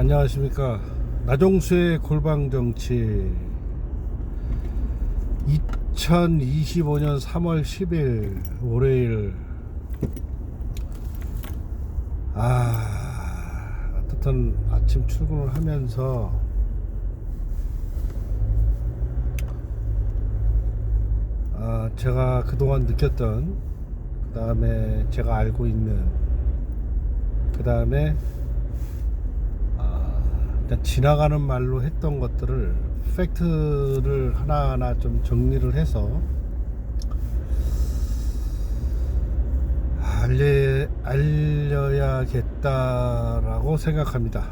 안녕하십니까. 나종수의 골방정치 2025년 3월 10일 월요일. 어떻든 아침 출근을 하면서 제가 그동안 느꼈던, 그 다음에 제가 알고 있는, 그 다음에 지나가는 말로 했던 것들을, 팩트를 하나하나 좀 정리를 해서 알려야겠다라고 생각합니다.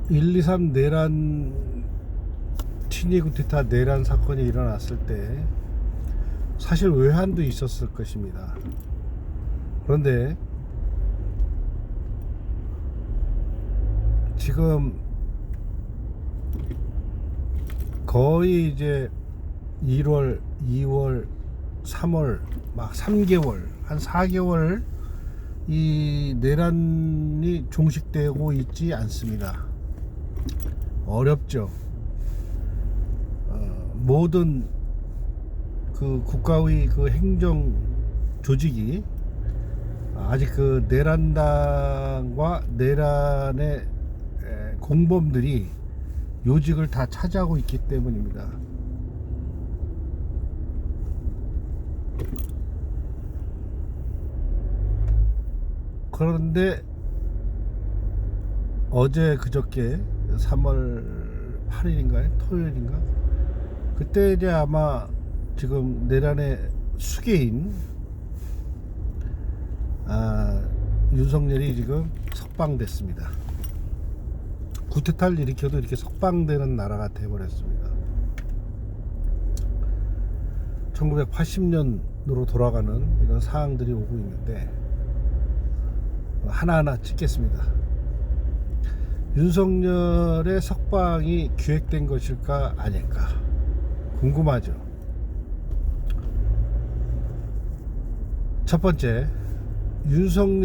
123 내란, 친위 쿠데타 내란 사건이 일어났을 때 사실 외환도 있었을 것입니다. 그런데 지금 거의 이제 1월, 2월, 3월, 막 3개월, 한 4개월 이 내란이 종식되고 있지 않습니다. 어렵죠. 모든 그 국가의 그 행정 조직이 아직 그 내란당과 내란의 공범들이 요직을 다 차지하고 있기 때문입니다. 그런데 어제 그저께 3월 8일인가요? 토요일인가? 그때 이제 아마 지금 내란의 수괴인 윤석열이 지금 석방됐습니다. 쿠데타를 일으켜도 이렇게 석방되는 나라가 되어버렸습니다. 1980년으로 돌아가는 이런 사항들이 오고 있는데 하나하나 찍겠습니다. 윤석열의 석방이 기획된 것일까 아닐까 궁금하죠. 첫 번째, 윤석열의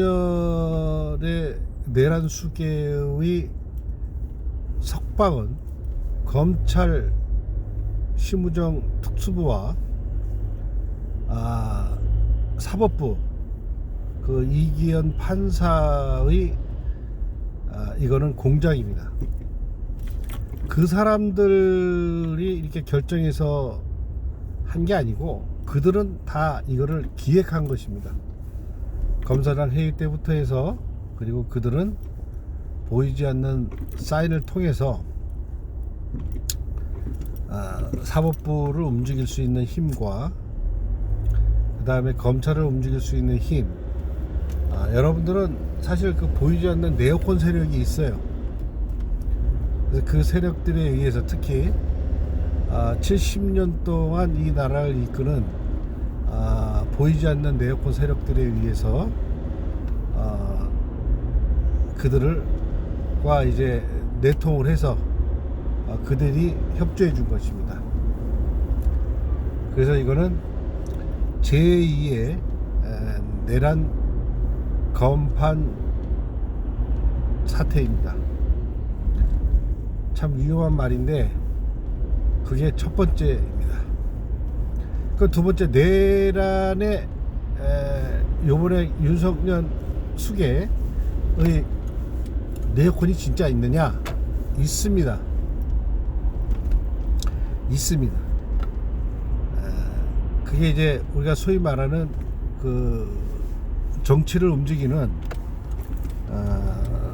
내란 수괴의 석방은 검찰 심우정 특수부와 사법부 그 이기현 판사의 이거는 공작입니다. 그 사람들이 이렇게 결정해서 한 게 아니고 그들은 다 이거를 기획한 것입니다. 검사장 회의 때부터 해서, 그리고 그들은 보이지 않는 사인을 통해서 사법부를 움직일 수 있는 힘과 그 다음에 검찰을 움직일 수 있는 힘, 여러분들은 사실 그 보이지 않는 네오콘 세력이 있어요. 그래서 그 세력들에 의해서, 특히 70년 동안 이 나라를 이끄는 보이지 않는 네오콘 세력들에 의해서 그들과 이제 내통을 해서 그들이 협조해 준 것입니다. 그래서 이거는 제2의 내란 검판 사태입니다. 참 위험한 말인데 그게 첫 번째입니다. 그 두 번째, 내란의 요번에 윤석열 수계의 네오콘이 진짜 있느냐? 있습니다. 있습니다. 그게 이제 우리가 소위 말하는 그 정치를 움직이는,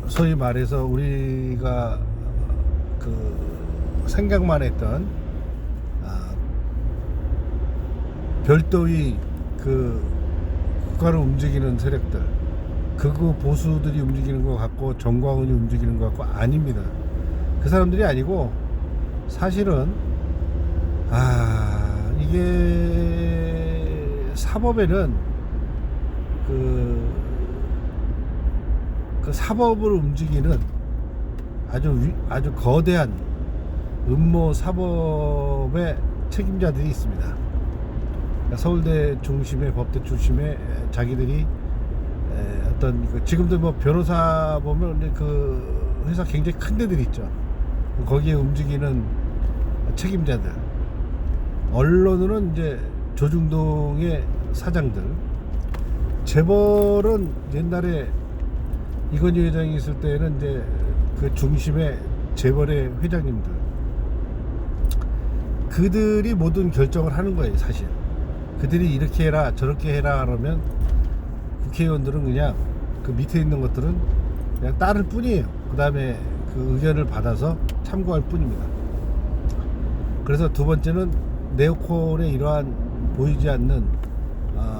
소위 말해서 우리가 그 생각만 했던 별도의 그 국가를 움직이는 세력들, 극우 보수들이 움직이는 것 같고 정광훈이 움직이는 것 같고 아닙니다. 그 사람들이 아니고, 사실은 이게 사법에는 그 사법을 움직이는 아주 거대한 음모 사법의 책임자들이 있습니다. 서울대 중심의 법대 중심의 자기들이 어떤 지금도 뭐 변호사 보면 그 회사 굉장히 큰 데들이 있죠. 거기에 움직이는 책임자들, 언론으로는 이제 조중동의 사장들, 재벌은 옛날에 이건희 회장이 있을 때는 이제 그 중심에 재벌의 회장님들, 그들이 모든 결정을 하는 거예요. 사실 그들이 이렇게 해라 저렇게 해라 그러면 국회의원들은 그냥 그 밑에 있는 것들은 그냥 따를 뿐이에요. 그 다음에 그 의견을 받아서 참고할 뿐입니다. 그래서 두 번째는 네오콘의 이러한 보이지 않는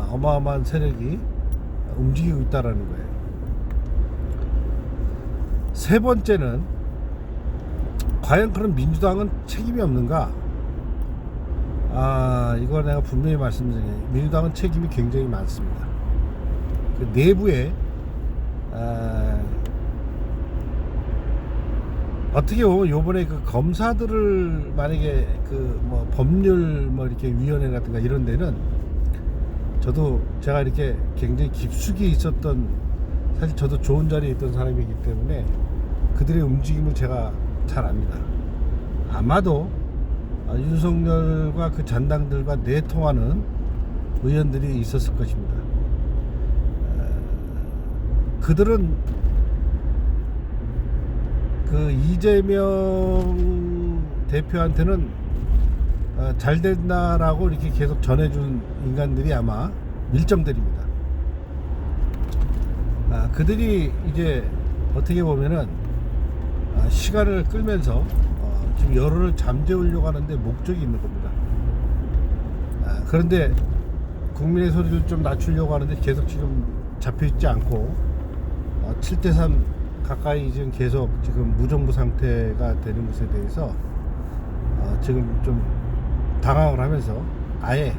어마어마한 세력이 움직이고 있다라는 거예요. 세 번째는 과연 그런 민주당은 책임이 없는가? 이거 내가 분명히 말씀드리겠습니다. 민주당은 책임이 굉장히 많습니다. 그 내부에 어떻게 보면 요번에 그 검사들을 만약에 그 뭐 법률 뭐 이렇게 위원회 같은 거 이런 데는 저도 제가 이렇게 굉장히 깊숙이 있었던, 사실 저도 좋은 자리에 있던 사람이기 때문에 그들의 움직임을 제가 잘 압니다. 아마도 윤석열과 그 잔당들과 내통하는 의원들이 있었을 것입니다. 그들은 그 이재명 대표한테는 잘 된다라고 이렇게 계속 전해준 인간들이 아마 밀정들입니다. 그들이 이제 어떻게 보면은 시간을 끌면서 지금 여론을 잠재우려고 하는데 목적이 있는 겁니다. 그런데 국민의 소리를 좀 낮추려고 하는데 계속 지금 잡혀있지 않고 7대3 가까이 지금 계속 지금 무정부 상태가 되는 것에 대해서 지금 좀 당황을 하면서 아예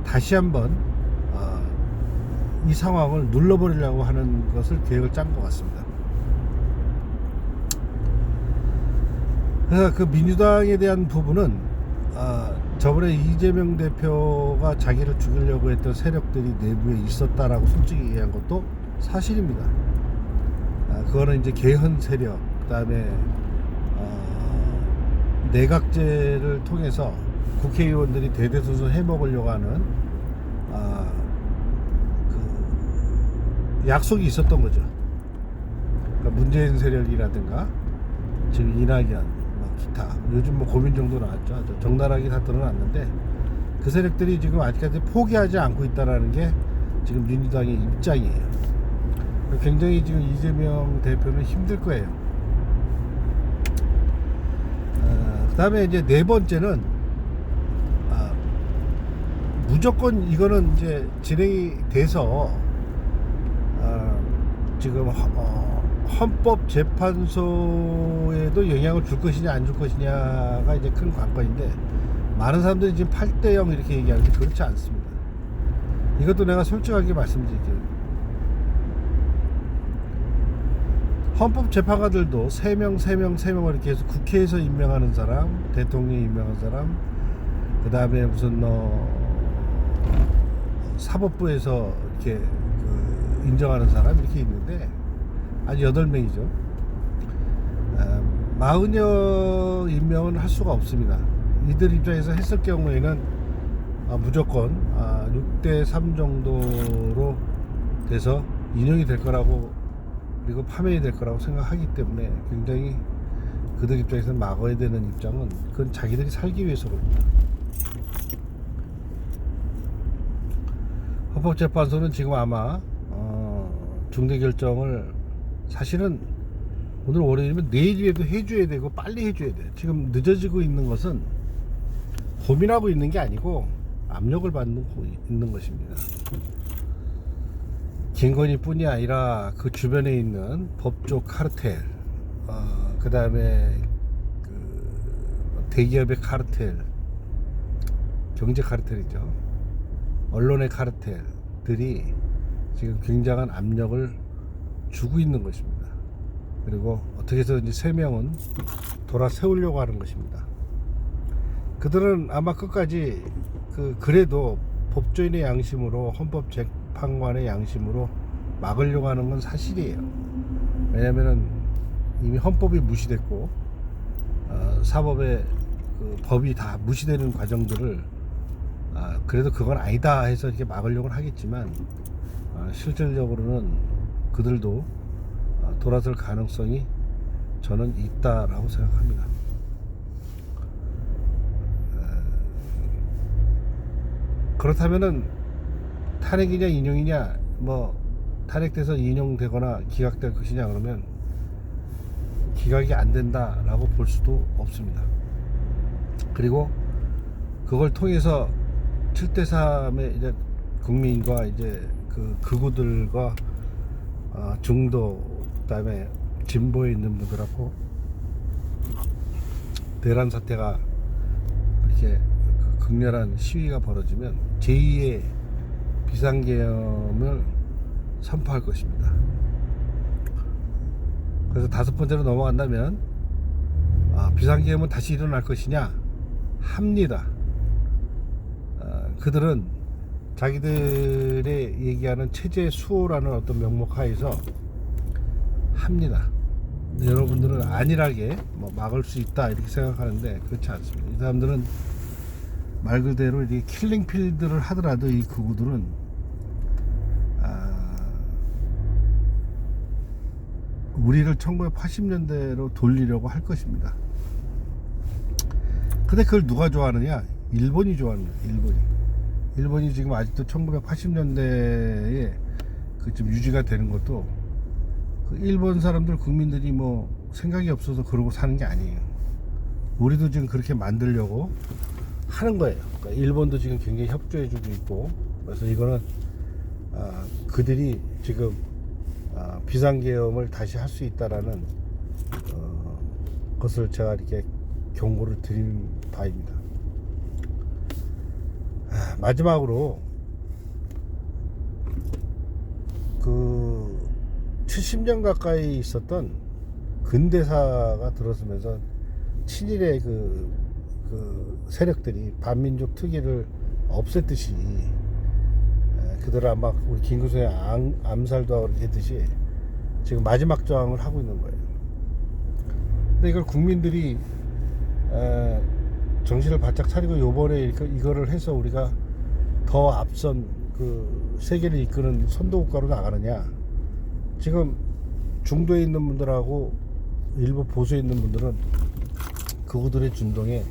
다시 한번 이 상황을 눌러버리려고 하는 것을 계획을 짠 것 같습니다. 그래서 그 민주당에 대한 부분은 저번에 이재명 대표가 자기를 죽이려고 했던 세력들이 내부에 있었다라고 솔직히 얘기한 것도 사실입니다. 그거는 이제 개헌 세력, 그 다음에 내각제를 통해서 국회의원들이 대대손손 해먹으려고 하는 그 약속이 있었던 거죠. 그러니까 문재인 세력이라든가 지금 이낙연, 기타 요즘 뭐 고민 정도 나왔죠. 적나라하게 다 드러났는데 그 세력들이 지금 아직까지 포기하지 않고 있다라는 게 지금 민주당의 입장이에요. 굉장히 지금 이재명 대표는 힘들 거예요. 그 다음에 이제 네 번째는 무조건 이거는 이제 진행이 돼서 지금 헌법재판소에도 영향을 줄 것이냐 안 줄 것이냐가 이제 큰 관건인데, 많은 사람들이 지금 8대0 이렇게 얘기하는데 그렇지 않습니다. 이것도 내가 솔직하게 말씀드릴게요. 헌법재판관들도 3명 이렇게 해서 국회에서 임명하는 사람, 대통령이 임명한 사람, 그 다음에 무슨 사법부에서 이렇게 인정하는 사람 이렇게 있는데 아주 8명이죠. 40여 임명은 할 수가 없습니다. 이들 입장에서 했을 경우에는 무조건 6대3 정도로 돼서 인용이 될 거라고, 그리고 파면이 될 거라고 생각하기 때문에 굉장히 그들 입장에서 막아야 되는 입장은 그건 자기들이 살기 위해서 그럽니다. 헌법재판소는 지금 아마 중대 결정을 사실은 오늘 월요일이면 내일이라도 해줘야 되고 빨리 해줘야 돼요. 지금 늦어지고 있는 것은 고민하고 있는 게 아니고 압력을 받는 있는 것입니다. 김건희 뿐이 아니라 그 주변에 있는 법조 카르텔, 그 다음에 대기업의 카르텔, 경제 카르텔이죠. 언론의 카르텔들이 지금 굉장한 압력을 주고 있는 것입니다. 그리고 어떻게 해서 이제 3명은 돌아 세우려고 하는 것입니다. 그들은 아마 끝까지 그래도 법조인의 양심으로, 헌법재판관의 양심으로 막으려고 하는 건 사실이에요. 왜냐면은 이미 헌법이 무시됐고 사법의 그 법이 다 무시되는 과정들을 그래도 그건 아니다 해서 이렇게 막으려고 하겠지만 실질적으로는 그들도 돌아설 가능성이 저는 있다라고 생각합니다. 그렇다면은 탄핵이냐 인용이냐, 뭐 탄핵돼서 인용되거나 기각될 것이냐 그러면 기각이 안 된다라고 볼 수도 없습니다. 그리고 그걸 통해서 7대3의 이제 국민과 이제 그 극우들과 중도, 그다음에 진보에 있는 분들하고 대란 사태가 이렇게 극렬한 시위가 벌어지면 제2의 비상계엄을 선포할 것입니다. 그래서 5번째로 넘어간다면 비상계엄은 다시 일어날 것이냐? 합니다. 그들은 자기들의 얘기하는 체제 수호라는 어떤 명목 하에서 합니다. 여러분들은 안일하게 뭐 막을 수 있다 이렇게 생각하는데 그렇지 않습니다. 이 사람들은 말 그대로 이렇게 킬링필드를 하더라도 이 극우들은 우리를 1980년대로 돌리려고 할 것입니다. 근데 그걸 누가 좋아하느냐? 일본이 좋아합니다. 일본이 지금 아직도 1980년대에 좀 유지가 되는 것도 그 일본 사람들 국민들이 뭐 생각이 없어서 그러고 사는 게 아니에요. 우리도 지금 그렇게 만들려고 하는 거예요. 그러니까 일본도 지금 굉장히 협조해주고 있고, 그래서 이거는 그들이 지금 비상계엄을 다시 할 수 있다라는 것을 제가 이렇게 경고를 드린 바입니다. 마지막으로 그 70년 가까이 있었던 근대사가 들어서면서 친일의 그 세력들이 반민족 특위를 없앴듯이 그들을 아마 우리 김구성의 암살도 하고 했듯이 지금 마지막 저항을 하고 있는 거예요. 근데 이걸 국민들이 정신을 바짝 차리고 요번에 이거를 해서 우리가 더 앞선 그 세계를 이끄는 선도국가로 나가느냐. 지금 중도에 있는 분들하고 일부 보수에 있는 분들은 그들의 준동에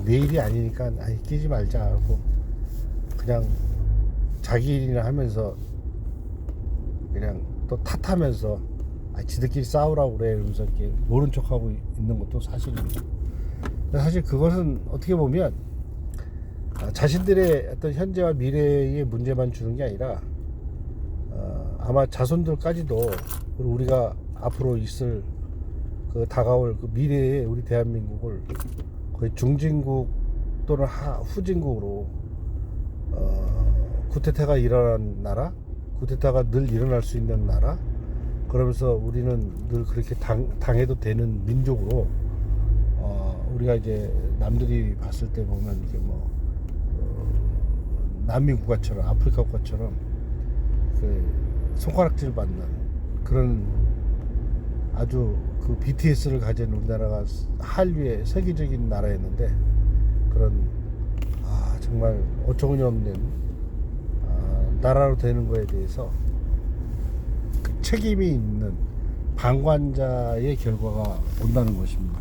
내일이 아니니까 끼지 말자 하고 그냥 자기 일이나 하면서 그냥 또 탓하면서 지들끼리 싸우라고 그래 이러면서 이렇게 모른 척하고 있는 것도 사실입니다. 사실 그것은 어떻게 보면 자신들의 어떤 현재와 미래의 문제만 주는 게 아니라 아마 자손들까지도 우리가 앞으로 있을 그 다가올 그 미래의 우리 대한민국을 거의 중진국 또는 후진국으로 쿠데타가 일어난 나라, 쿠데타가 늘 일어날 수 있는 나라, 그러면서 우리는 늘 그렇게 당해도 되는 민족으로 우리가 이제 남들이 봤을 때 보면 이게 뭐 난민 국가처럼 아프리카 국가처럼 그 손가락질 받는 그런 아주 그 BTS를 가진 우리나라가 한류의 세계적인 나라였는데 그런 정말 어처구니 없는 나라로 되는 거에 대해서 그 책임이 있는 방관자의 결과가 온다는 것입니다.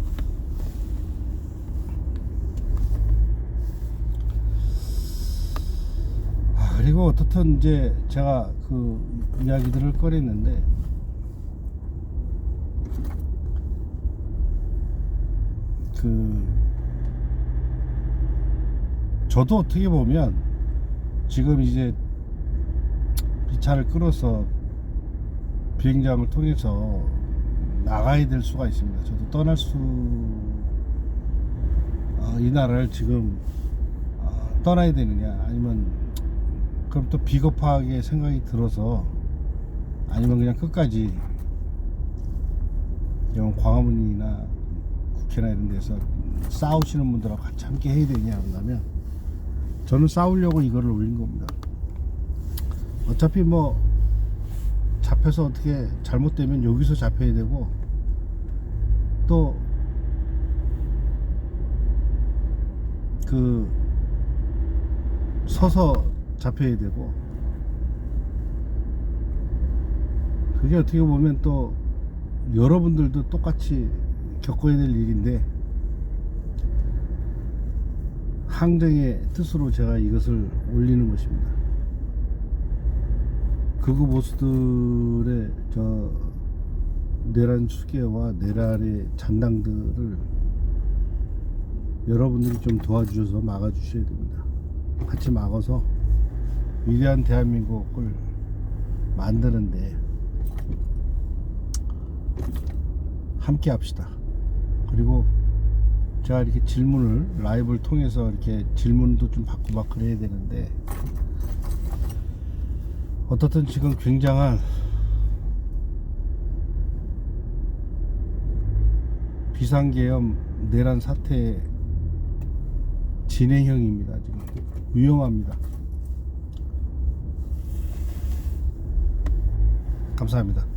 그리고 어떻든 이제 제가 그 이야기들을 꺼냈는데 저도 어떻게 보면 지금 이제 기차를 끌어서 비행장을 통해서 나가야 될 수가 있습니다. 저도 떠날 이 나라를 지금 떠나야 되느냐 아니면 그럼 또 비겁하게 생각이 들어서 아니면 그냥 끝까지 광화문이나 국회나 이런 데서 싸우시는 분들하고 같이 함께 해야 되냐 그런다면 저는 싸우려고 이거를 올린 겁니다. 어차피 뭐 잡혀서 어떻게 잘못되면 여기서 잡혀야 되고, 또 그 서서 잡혀야 되고, 그게 어떻게 보면 또 여러분들도 똑같이 겪어야 될 일인데, 항쟁의 뜻으로 제가 이것을 올리는 것입니다. 극우 보수들의 저 내란 수계와 내란의 잔당들을 여러분들이 좀 도와주셔서 막아주셔야 됩니다. 같이 막아서 위대한 대한민국을 만드는데 함께 합시다. 그리고 제가 이렇게 질문을 라이브를 통해서 이렇게 질문도 좀 받고 막 그래야 되는데, 어떻든 지금 굉장한 비상계엄 내란 사태 진행형입니다. 지금 위험합니다. 감사합니다.